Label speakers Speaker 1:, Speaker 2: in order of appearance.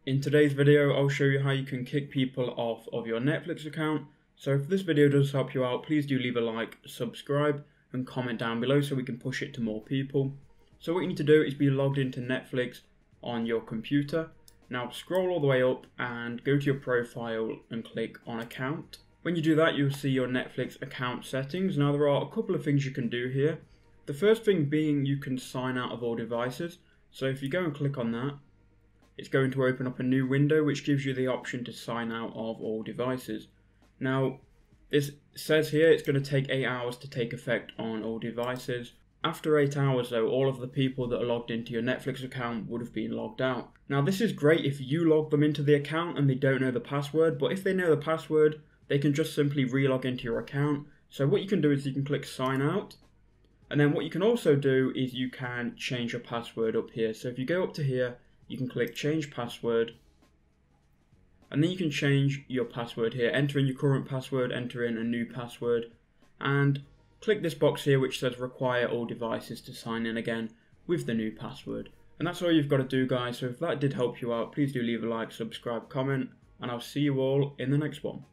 Speaker 1: In today's video, I'll show you how you can kick people off of your Netflix account. So if this video does help you out, please do leave a like, subscribe, and comment down below so we can push it to more people. So what you need to do is be logged into Netflix on your computer. Now scroll all the way up and go to your profile and click on account. When you do that, you'll see your Netflix account settings. Now there are a couple of things you can do here. The first thing being you can sign out of all devices. So if you go and click on that, it's going to open up a new window which gives you the option to sign out of all devices. Now, this says here it's going to take 8 hours to take effect on all devices. After 8 hours though, all of the people that are logged into your Netflix account would have been logged out. Now this is great if you log them into the account and they don't know the password, but if they know the password, they can just simply relog into your account. So what you can do is you can click sign out. And then what you can also do is you can change your password up here. So if you go up to here, you can click change password, and then you can change your password here. Enter in your current password, enter in a new password, and click this box here which says require all devices to sign in again with the new password. And that's all you've got to do, guys. So if that did help you out, please do leave a like, subscribe, comment, and I'll see you all in the next one.